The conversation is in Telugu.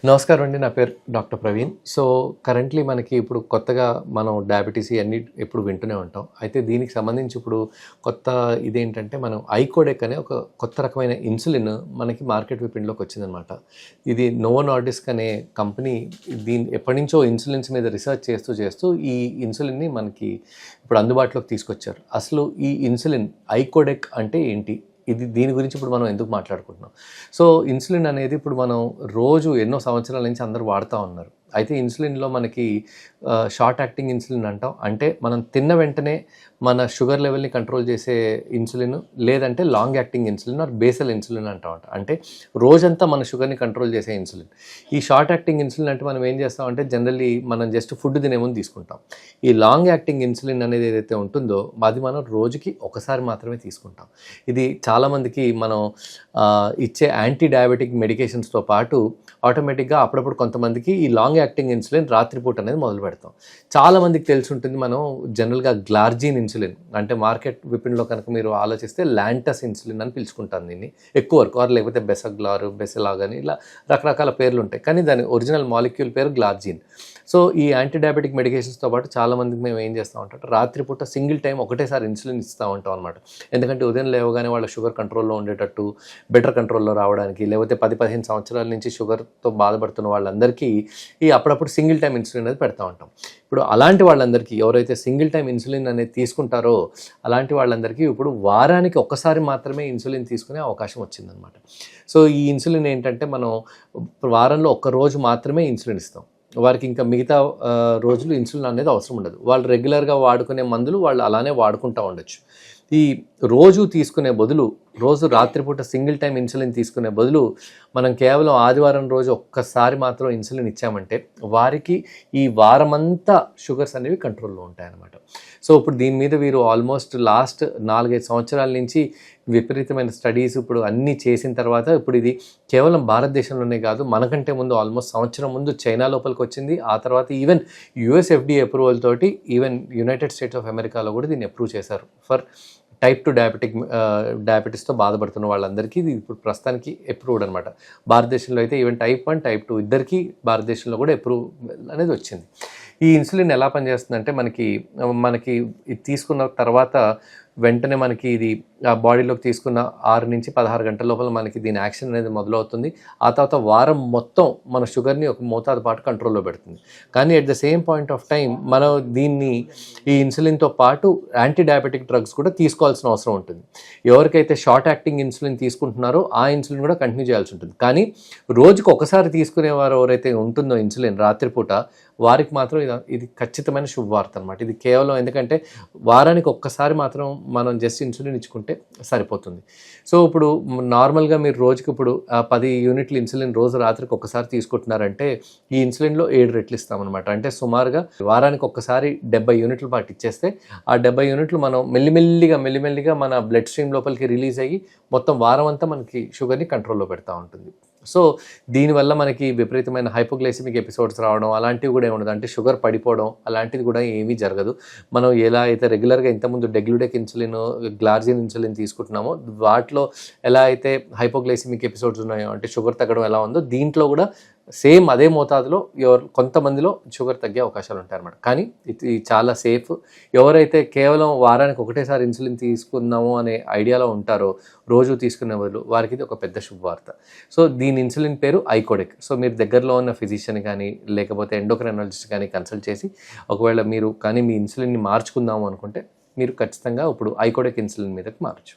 నమస్కారం అండి. నా పేరు డాక్టర్ ప్రవీణ్. సో, కరెంట్‌లీ మనకి ఇప్పుడు కొత్తగా మనం డయాబెటిస్ ఇయన్నీ ఎప్పుడు వింటూనే ఉంటాం. అయితే దీనికి సంబంధించి ఇప్పుడు కొత్త ఇదేంటంటే మనం ఐకోడెక్ అనే ఒక కొత్త రకమైన ఇన్సులిన్ మనకి మార్కెట్ విపణిలోకి వచ్చిందనమాట. ఇది నోవో నార్డిస్క్ అనే కంపెనీ ఎప్పటినుంచో ఇన్సులిన్స్ మీద రీసెర్చ్ చేస్తూ ఈ ఇన్సులిన్‌ని మనకి ఇప్పుడు అందుబాటులోకి తీసుకొచ్చారు. అసలు ఈ ఇన్సులిన్ ఐకోడెక్ అంటే ఏంటి? దీని గురించి ఇప్పుడు మనం ఎందుకు మాట్లాడుకుంటున్నాం. సో, ఇన్సులిన్ అనేది ఇప్పుడు మనం రోజు ఎన్నో సంవత్సరాల నుంచి అందరూ వాడుతూ ఉన్నారు. అయితే ఇన్సులిన్‌లో మనకి షార్ట్ యాక్టింగ్ ఇన్సులిన్ అంటాం. అంటే మనం తిన్న వెంటనే మన షుగర్ లెవెల్‌ని కంట్రోల్ చేసే ఇన్సులిన్, లేదంటే long acting insulin or basal insulin అంటామట. అంటే రోజంతా మన షుగర్‌ని కంట్రోల్ చేసే ఇన్సులిన్. ఈ షార్ట్ యాక్టింగ్ ఇన్సులిన్ అంటే మనం ఏం చేస్తామంటే జనరల్లీ మనం జస్ట్ ఫుడ్ తినే ముందు తీసుకుంటాం. ఈ లాంగ్ యాక్టింగ్ ఇన్సులిన్ అనేది ఏదైతే ఉంటుందో అది మనం రోజుకి ఒకసారి మాత్రమే తీసుకుంటాం. ఇది చాలామందికి మనం ఇచ్చే యాంటీ డయాబెటిక్ మెడికేషన్స్తో పాటు ఆటోమేటిక్గా అప్పుడప్పుడు కొంతమందికి ఈ లాంగ్ యాక్టింగ్ ఇన్సులిన్ రాత్రిపూట అనేది మొదలు పెడతాం. చాలామందికి తెలిసి ఉంటుంది మనం జనరల్గా గ్లార్జిన్ ఇన్సులిన్ అంటే మార్కెట్ విపిన్లో కనుక మీరు ఆలోచిస్తే ల్యాంటస్ ఇన్సులిన్ అని పిలుచుకుంటాను దీన్ని ఎక్కువ వరకు, ఆర్ లేకపోతే బెసగ్లార్, బెసెలాగ్ అని ఇలా రకరకాల పేర్లు ఉంటాయి. కానీ దాని ఒరిజినల్ మాలిక్యూల్ పేరు గ్లార్జిన్. సో ఈ యాంటీ డయాబెటిక్ మెడికేషన్స్తో పాటు చాలామందికి మేము ఏం చేస్తూ ఉంటాం, రాత్రిపూట సింగిల్ టైం ఒకటేసారి ఇన్సులిన్ ఇస్తూ ఉంటాం అనమాట. ఎందుకంటే ఉదయం లేవగానే వాళ్ళ షుగర్ కంట్రోల్లో ఉండేటట్టు, బెటర్ కంట్రోల్లో రావడానికి, లేకపోతే 10-15 సంవత్సరాల నుంచి షుగర్తో బాధపడుతున్న వాళ్ళందరికీ ఈ అప్పుడప్పుడు సింగిల్ టైం ఇన్సులిన్ అనేది పెడతా ఉంటాం. ఇప్పుడు అలాంటి వాళ్ళందరికీ ఎవరైతే సింగిల్ టైం ఇన్సులిన్ అనేది తీసుకుంటారో అలాంటి వాళ్ళందరికీ ఇప్పుడు వారానికి ఒక్కసారి మాత్రమే ఇన్సులిన్ తీసుకునే అవకాశం వచ్చిందనమాట. సో ఈ ఇన్సులిన్ ఏంటంటే మనం వారంలో ఒక్క రోజు మాత్రమే ఇన్సులిన్ ఇస్తాం. వారికి ఇంకా మిగతా రోజులు ఇన్సులిన్ అనేది అవసరం ఉండదు. వాళ్ళు రెగ్యులర్గా వాడుకునే మందులు వాళ్ళు అలానే వాడుకుంటూ ఉండొచ్చు. ఈ రోజు తీసుకునే బదులు, రోజు రాత్రిపూట సింగిల్ టైం ఇన్సులిన్ తీసుకునే బదులు మనం కేవలం ఆదివారం రోజు ఒక్కసారి మాత్రం ఇన్సులిన్ ఇచ్చామంటే వారికి ఈ వారమంతా షుగర్స్ అనేవి కంట్రోల్లో ఉంటాయన్నమాట. సో ఇప్పుడు దీని మీద వీరు ఆల్మోస్ట్ లాస్ట్ 4-5 సంవత్సరాల నుంచి విపరీతమైన స్టడీస్ ఇప్పుడు అన్నీ చేసిన తర్వాత ఇప్పుడు ఇది కేవలం భారతదేశంలోనే కాదు, మనకంటే ముందు ఆల్మోస్ట్ సంవత్సరం ముందు చైనా లోపలికి వచ్చింది. ఆ తర్వాత ఈవెన్ యుఎస్ FDA అప్రూవల్ తోటి ఈవెన్ యునైటెడ్ స్టేట్స్ ఆఫ్ అమెరికాలో కూడా దీన్ని అప్రూవ్ చేశారు ఫర్ టైప్ 2 డయాబెటిస్తో బాధపడుతున్న వాళ్ళందరికీ ఇది ఇప్పుడు ప్రస్తుతానికి అప్రూవ్డ్ అనమాట. భారతదేశంలో అయితే ఈవెన్ టైప్ 1, టైప్ 2 ఇద్దరికీ భారతదేశంలో కూడా అప్రూవ్ అనేది వచ్చింది. ఈ ఇన్సులిన్ ఎలా పనిచేస్తుందంటే మనకి ఇది తీసుకున్న తర్వాత వెంటనే మనకి ఇది ఆ బాడీలోకి తీసుకున్న 6 నుంచి 16 గంటల లోపల మనకి దీని యాక్షన్ అనేది మొదలవుతుంది. ఆ తర్వాత వారం మొత్తం మన షుగర్ని ఒక మోతాదు పాటు కంట్రోల్లో పెడుతుంది. కానీ at the same point of time మనం ఈ ఇన్సులిన్తో పాటు యాంటీ డయాబెటిక్ డ్రగ్స్ కూడా తీసుకోవాల్సిన అవసరం ఉంటుంది. ఎవరికైతే షార్ట్ యాక్టింగ్ ఇన్సులిన్ తీసుకుంటున్నారో ఆ ఇన్సులిన్ కూడా కంటిన్యూ చేయాల్సి ఉంటుంది. కానీ రోజుకు ఒకసారి తీసుకునేవారు ఎవరైతే ఉంటుందో ఇన్సులిన్ రాత్రిపూట, వారికి మాత్రం ఇది ఖచ్చితమైన శుభవార్త అనమాట. ఇది కేవలం ఎందుకంటే వారానికి ఒక్కసారి మాత్రం మనం జస్ట్ ఇన్సులిన్ ఇచ్చుకుంటే సరిపోతుంది. సో ఇప్పుడు నార్మల్గా మీరు రోజుకి ఇప్పుడు 10 యూనిట్లు ఇన్సులిన్ రోజు రాత్రికి ఒక్కసారి తీసుకుంటున్నారంటే ఈ ఇన్సులిన్లో 7 రెట్లు ఇస్తామన్నమాట. అంటే సుమారుగా వారానికి ఒక్కసారి 70 యూనిట్ల పాటు ఇచ్చేస్తే ఆ 70 యూనిట్లు మనం మెల్లిమెల్లిగా మన బ్లడ్ స్ట్రీమ్ లోపలికి రిలీజ్ అయ్యి మొత్తం వారం అంతా మనకి షుగర్ని కంట్రోల్లో పెడతా ఉంటుంది. సో దీనివల్ల మనకి విపరీతమైన హైపోగ్లైసిమిక్ ఎపిసోడ్స్ రావడం అలాంటివి కూడా ఏమి ఉండదు. అంటే షుగర్ పడిపోవడం అలాంటిది కూడా ఏమీ జరగదు. మనం ఎలా అయితే రెగ్యులర్గా ఇంతకుముందు డెగ్లూడెక్ ఇన్సులిన్, గ్లార్జిన్ ఇన్సులిన్ తీసుకుంటున్నామో వాటిలో ఎలా అయితే హైపోగ్లైసిమిక్ ఎపిసోడ్స్ ఉన్నాయో, అంటే షుగర్ తగ్గడం ఎలా ఉందో దీంట్లో కూడా సేమ్ అదే మోతాదులో కొంతమందిలో షుగర్ తగ్గే అవకాశాలు ఉంటాయన్నమాట. కానీ ఇది చాలా సేఫ్. ఎవరైతే కేవలం వారానికి ఒకటేసారి ఇన్సులిన్ తీసుకుందాము అనే ఐడియాలో ఉంటారో రోజు తీసుకునే బదులు వారికి ఇది ఒక పెద్ద శుభవార్త. సో దీని ఇన్సులిన్ పేరు ఐకోడెక్. సో మీరు దగ్గరలో ఉన్న ఫిజిషియన్ కానీ లేకపోతే ఎండోక్రైనాలజిస్ట్ కానీ కన్సల్ట్ చేసి ఒకవేళ మీరు కానీ మీ ఇన్సులిన్ని మార్చుకుందాము అనుకుంటే మీరు ఖచ్చితంగా ఇప్పుడు ఐకోడెక్ ఇన్సులిన్ మీదకి మారచ్చు.